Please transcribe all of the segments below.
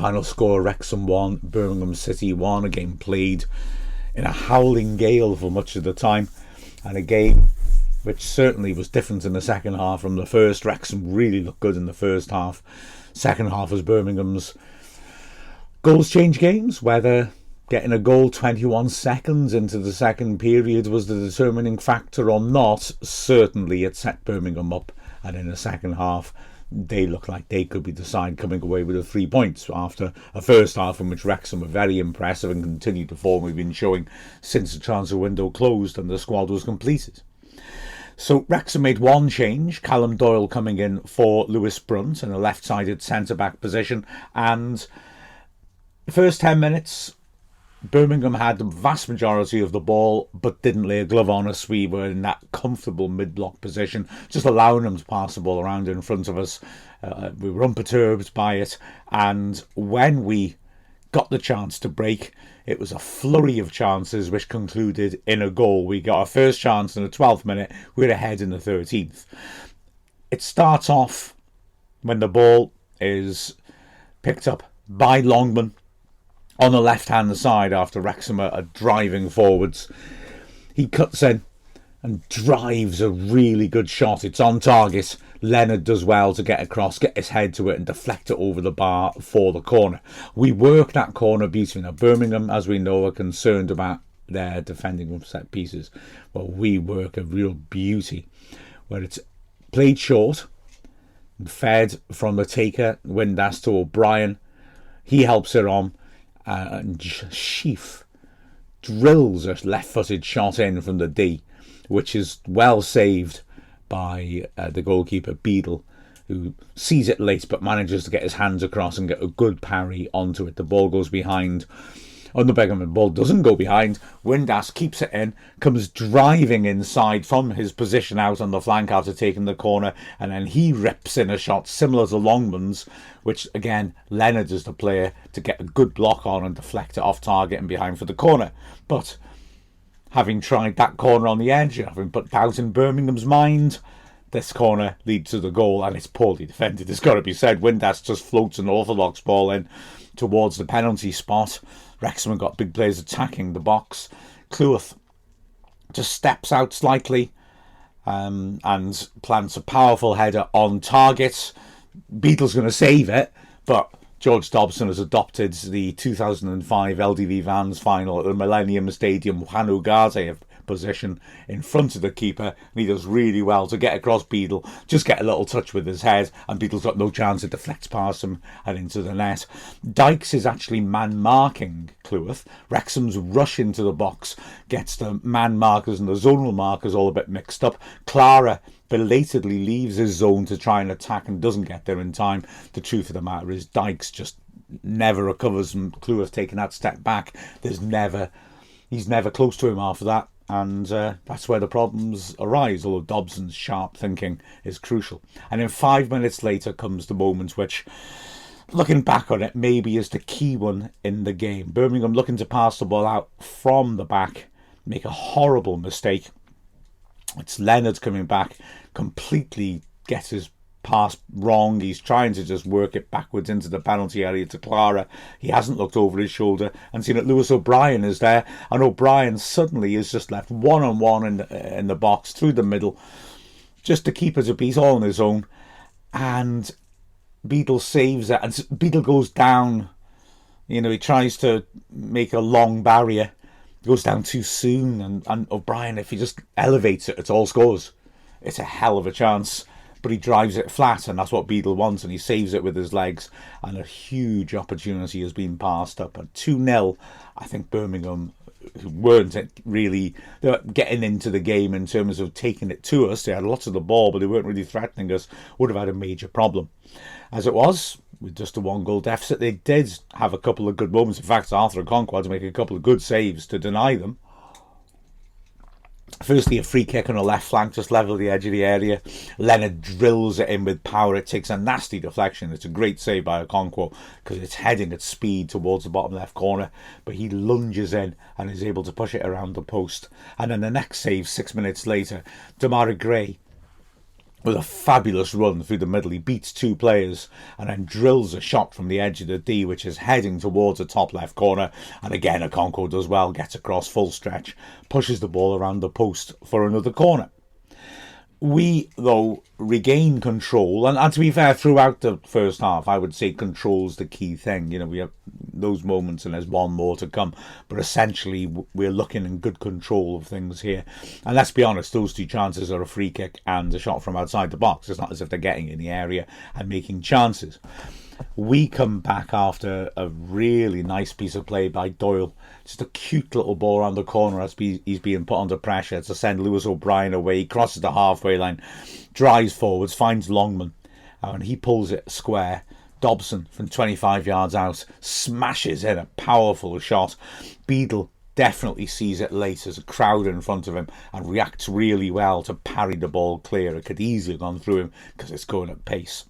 Final score: Wrexham 1, Birmingham City 1. A game played in a howling gale for much of the time, and a game which certainly was different in the second half from the first. Wrexham really looked good in the first half. Second half was Birmingham's. Goals change games. Whether getting a goal 21 seconds into the second period was the determining factor or not, certainly it set Birmingham up, and in the second half they looked like they could be the side coming away with the 3 points after a first half in which Wrexham were very impressive and continued the form we've been showing since the transfer window closed and the squad was completed. So Wrexham made one change, Callum Doyle coming in for Lewis Brunt in a left-sided centre-back position, and the first 10 minutes Birmingham had the vast majority of the ball but didn't lay a glove on us. We were in that comfortable mid-block position, just allowing them to pass the ball around in front of us. We were unperturbed by it, and when we got the chance to break, it was a flurry of chances which concluded in a goal. We got our first chance in the 12th minute, we were ahead in the 13th. It starts off when the ball is picked up by Longman on the left-hand side after Wrexham are driving forwards. He cuts in and drives a really good shot. It's on target. Leonard does well to get across, get his head to it and deflect it over the bar for the corner. We work that corner beautifully. Now, Birmingham, as we know, are concerned about their defending from set pieces. Well, we work a real beauty where it's played short, fed from the taker, Windass to O'Brien. He helps it on. And Sheaf drills a left-footed shot in from the D, which is well saved by the goalkeeper Beadle, who sees it late but manages to get his hands across and get a good parry onto it. The ball goes behind. On the Birmingham, the ball doesn't go behind. Windass keeps it in, comes driving inside from his position out on the flank after taking the corner, and then he rips in a shot similar to Longman's, which again Leonard is the player to get a good block on and deflect it off target and behind for the corner. But having tried that corner on the edge, having put doubt in Birmingham's mind, this corner leads to the goal, and it's poorly defended. It's got to be said. Windass just floats an orthodox ball in towards the penalty spot. Wrexham got big players attacking the box. Cleworth just steps out slightly and plants a powerful header on target. Beadle's going to save it, but George Dobson has adopted the 2005 LDV Vans final at the Millennium Stadium Juan Ugarte position in front of the keeper, and he does really well to get across Beadle, just get a little touch with his head, and Beadle's got no chance. It deflects past him and into the net. Dykes is actually man-marking Cleworth. Wrexham's rush into the box gets the man markers and the zonal markers all a bit mixed up. Clara belatedly leaves his zone to try and attack and doesn't get there in time. The truth of the matter is Dykes just never recovers from Cleworth taking that step back. He's never close to him after that. And that's where the problems arise, although Dobson's sharp thinking is crucial. And then 5 minutes later comes the moment which, looking back on it, maybe is the key one in the game. Birmingham looking to pass the ball out from the back, make a horrible mistake. It's Leonard coming back, completely gets his pass wrong. He's trying to just work it backwards into the penalty area to Clara. He hasn't looked over his shoulder and seen that Lewis O'Brien is there, and O'Brien suddenly is just left one-on-one in the box through the middle, just to keep it a piece all on his own. And Beadle saves it, and Beadle goes down. You know, he tries to make a long barrier, goes down too soon, and O'Brien, if he just elevates it, it's all scores. It's a hell of a chance. But he drives it flat, and that's what Beadle wants, and he saves it with his legs, and a huge opportunity has been passed up. At 2-0, I think Birmingham, who weren't really they were getting into the game in terms of taking it to us, they had lots of the ball, but they weren't really threatening us, would have had a major problem. As it was, with just a 1-goal deficit, they did have a couple of good moments. In fact, Arthur Okonkwo had to make a couple of good saves to deny them. Firstly, a free kick on the left flank, just level the edge of the area. Leonard drills it in with power. It takes a nasty deflection. It's a great save by Okonkwo because it's heading at speed towards the bottom left corner. But he lunges in and is able to push it around the post. And then the next save, 6 minutes later, Damari Gray with a fabulous run through the middle. He beats two players and then drills a shot from the edge of the D, which is heading towards the top left corner. And again, Okonkwo does well, gets across full stretch, pushes the ball around the post for another corner. We, though, regain control, and to be fair, throughout the first half, I would say control's the key thing. You know, we have those moments and there's one more to come, but essentially we're looking in good control of things here. And let's be honest, those two chances are a free kick and a shot from outside the box. It's not as if they're getting in the area and making chances. We come back after a really nice piece of play by Doyle. Just a cute little ball around the corner as he's being put under pressure to send Lewis O'Brien away. He crosses the halfway line, drives forwards, finds Longman, and he pulls it square. Dobson from 25 yards out smashes in a powerful shot. Beadle definitely sees it late as a crowd in front of him and reacts really well to parry the ball clear. It could easily have gone through him because it's going at pace.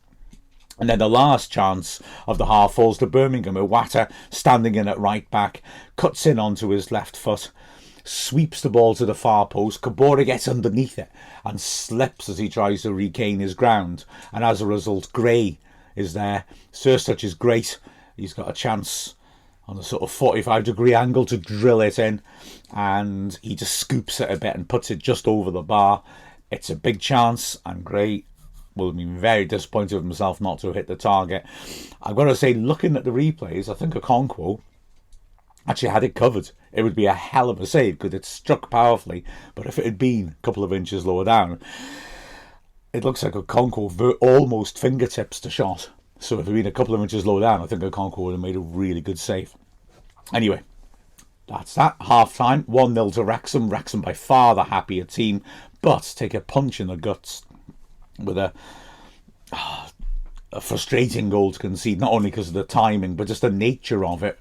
And then the last chance of the half falls to Birmingham. Iwata, standing in at right back, cuts in onto his left foot, sweeps the ball to the far post. Kabore gets underneath it and slips as he tries to regain his ground. And as a result, Gray is there. Sursuch is great. He's got a chance on a sort of 45-degree angle to drill it in. And he just scoops it a bit and puts it just over the bar. It's a big chance, and Gray will have been very disappointed with himself not to have hit the target. I've got to say, looking at the replays, I think Okonkwo actually had it covered. It would be a hell of a save because it struck powerfully, but if it had been a couple of inches lower down, it looks like Okonkwo almost fingertips the shot. So if it had been a couple of inches lower down, I think Okonkwo would have made a really good save. Anyway, that's that. Half time, 1-0 to Wrexham. Wrexham by far the happier team, but take a punch in the guts with a frustrating goal to concede, not only because of the timing, but just the nature of it.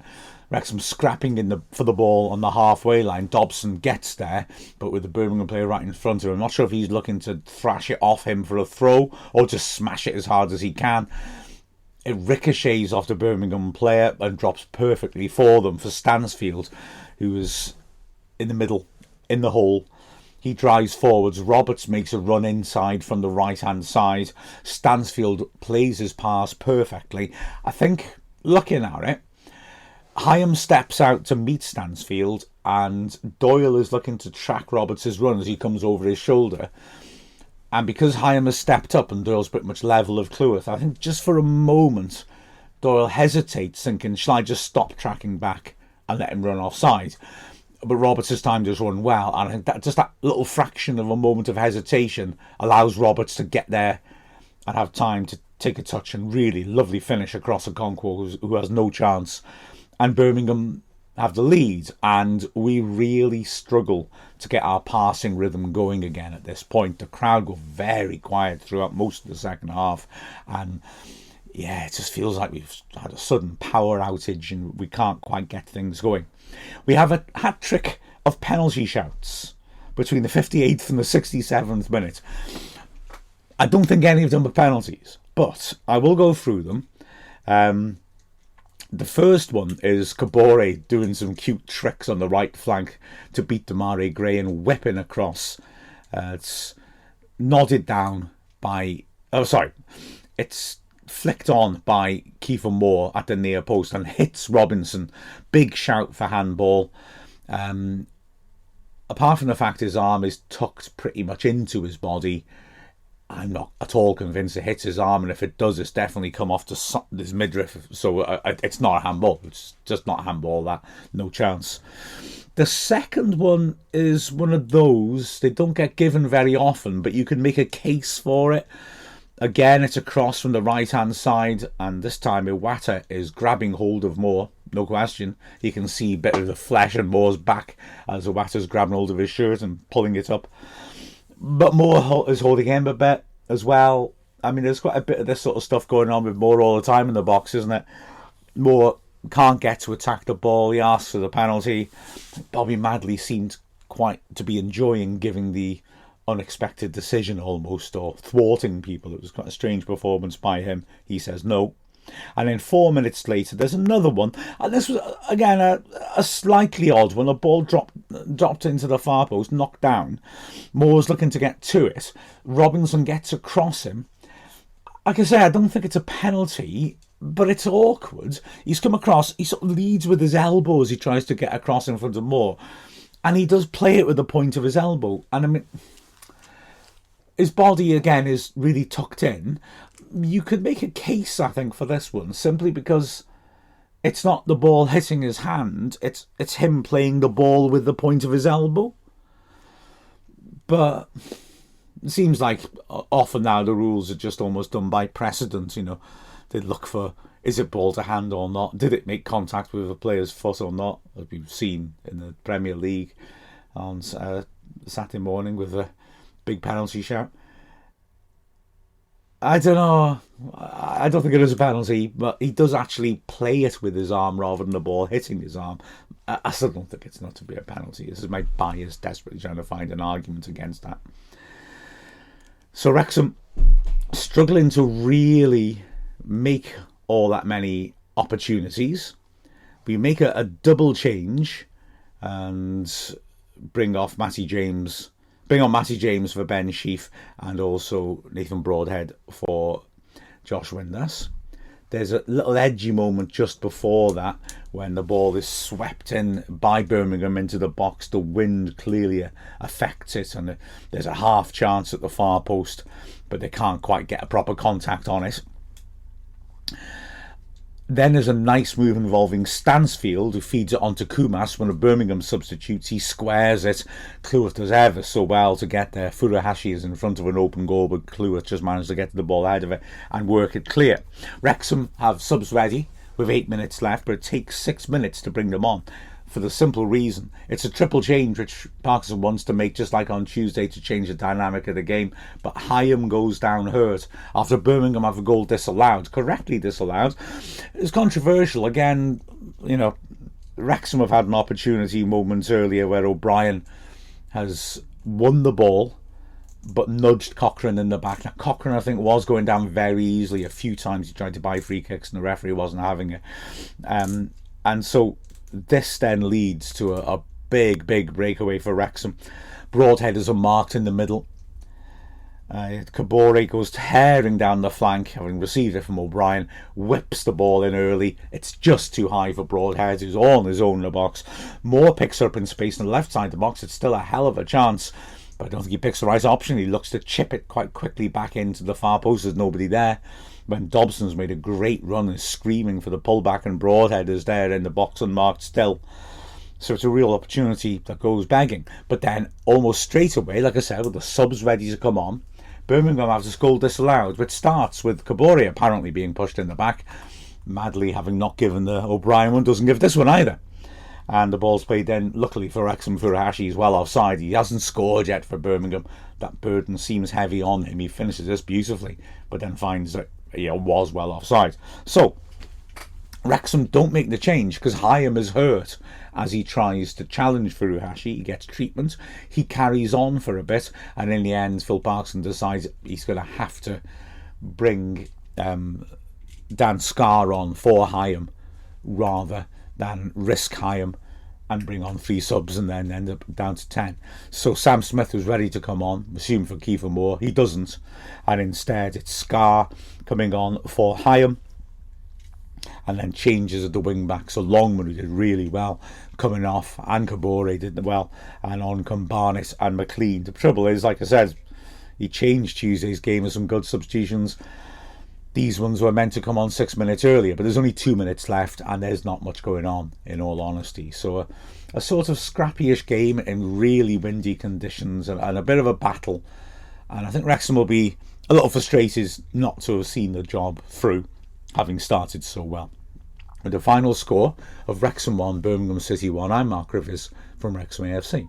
Wrexham scrapping for the ball on the halfway line. Dobson gets there, but with the Birmingham player right in front of him. I'm not sure if he's looking to thrash it off him for a throw or just smash it as hard as he can. It ricochets off the Birmingham player and drops perfectly for them, for Stansfield, who is in the middle, in the hole. He drives forwards. Roberts makes a run inside from the right-hand side. Stansfield plays his pass perfectly. I think, looking at it, Hyam steps out to meet Stansfield, and Doyle is looking to track Roberts' run as he comes over his shoulder. And because Hyam has stepped up and Doyle's pretty much level of Cleworth, I think just for a moment, Doyle hesitates, thinking, shall I just stop tracking back and let him run offside? But Roberts' time does run well, and I think that just that little fraction of a moment of hesitation allows Roberts to get there and have time to take a touch and really lovely finish across Okonkwo, who has no chance. And Birmingham have the lead, and we really struggle to get our passing rhythm going again at this point. The crowd go very quiet throughout most of the second half, and yeah, it just feels like we've had a sudden power outage and we can't quite get things going. We have a hat-trick of penalty shouts between the 58th and the 67th minute. I don't think any of them are penalties, but I will go through them. The first one is Kabore doing some cute tricks on the right flank to beat Demarai Gray and whipping across. It's nodded down by... It's flicked on by Kiefer Moore at the near post and hits Robinson. Big shout for handball. Apart from the fact his arm is tucked pretty much into his body, I'm not at all convinced it hits his arm, and if it does, it's definitely come off to his midriff. So it's not a handball. It's just not a handball. That no chance. The second one is one of those they don't get given very often, but you can make a case for it. Again, it's a cross from the right-hand side, and this time Iwata is grabbing hold of Moore, no question. You can see a bit of the flesh on Moore's back as Iwata's grabbing hold of his shirt and pulling it up. But Moore is holding him a bit as well. I mean, there's quite a bit of this sort of stuff going on with Moore all the time in the box, isn't it? Moore can't get to attack the ball. He asks for the penalty. Bobby Madley seemed quite to be enjoying giving the unexpected decision almost, or thwarting people. It was quite a strange performance by him. He says no. And then 4 minutes later, there's another one. And this was, again, a a slightly odd when the ball dropped into the far post, knocked down. Moore's looking to get to it. Robinson gets across him. Like I say, I don't think it's a penalty, but it's awkward. He's come across, he sort of leads with his elbow as he tries to get across in front of Moore. And he does play it with the point of his elbow. And I mean, his body, again, is really tucked in. You could make a case, I think, for this one, simply because it's not the ball hitting his hand. It's him playing the ball with the point of his elbow. But it seems like often now the rules are just almost done by precedent. You know, they look for, is it ball to hand or not? Did it make contact with a player's foot or not? As we've seen in the Premier League on Saturday morning with a big penalty shout. I don't know. I don't think it is a penalty, but he does actually play it with his arm rather than the ball hitting his arm. I still don't think it's not to be a penalty. This is my bias desperately trying to find an argument against that. So Wrexham struggling to really make all that many opportunities. We make a double change and bring on Matty James for Ben Sheaf and also Nathan Broadhead for Josh Windus. There's a little edgy moment just before that when the ball is swept in by Birmingham into the box. The wind clearly affects it and there's a half chance at the far post, but they can't quite get a proper contact on it. Then there's a nice move involving Stansfield, who feeds it onto Kumas. When a Birmingham substitutes, he squares it. Cleworth does ever so well to get there. Furuhashi is in front of an open goal, but Cleworth just managed to get the ball out of it and work it clear. Wrexham have subs ready with 8 minutes left, but it takes 6 minutes to bring them on. For the simple reason, it's a triple change which Parkinson wants to make, just like on Tuesday, to change the dynamic of the game. But Hyam goes down hurt after Birmingham have a goal disallowed, correctly disallowed. It's controversial. Again, you know, Wrexham have had an opportunity moments earlier where O'Brien has won the ball but nudged Cochrane in the back. Now, Cochrane, I think, was going down very easily. A few times he tried to buy free kicks and the referee wasn't having it. And so this then leads to a big breakaway for Wrexham. Broadhead is unmarked in the middle. Kabore goes tearing down the flank, having received it from O'Brien, whips the ball in early. It's just too high for Broadhead, who's on his own in the box. Moore picks her up in space on the left side of the box. It's still a hell of a chance, but I don't think he picks the right option. He looks to chip it quite quickly back into the far post. There's nobody there. When Dobson's made a great run and is screaming for the pullback, and Broadhead is there in the box unmarked still. So it's a real opportunity that goes begging. But then almost straight away, like I said, with the subs ready to come on, Birmingham have this goal disallowed, which starts with Kabore apparently being pushed in the back. Madley, having not given the O'Brien one, doesn't give this one either. And the ball's played then, luckily for Wrexham, Furuhashi is well offside. He hasn't scored yet for Birmingham. That burden seems heavy on him. He finishes this beautifully, but then finds that he was well offside. So Wrexham don't make the change because Hyam is hurt as he tries to challenge Furuhashi. He gets treatment. He carries on for a bit, and in the end, Phil Parkinson decides he's going to have to bring Dan Scarr on for Hyam rather than risk Hyam and bring on 3 subs and then end up down to 10. So Sam Smith was ready to come on, assumed for Kiefer Moore. He doesn't, and instead it's Scarr coming on for Hyam, and then changes at the wing back. So Longman, who did really well coming off, and Kabore did well, and on come Barnett and McLean. The trouble is, like I said, he changed Tuesday's game with some good substitutions. These ones were meant to come on 6 minutes earlier, but there's only 2 minutes left and there's not much going on, in all honesty. So a sort of scrappy-ish game in really windy conditions and a bit of a battle. And I think Wrexham will be a little frustrated not to have seen the job through, having started so well. With the final score of Wrexham 1, Birmingham City 1, I'm Mark Griffiths from Wrexham AFC.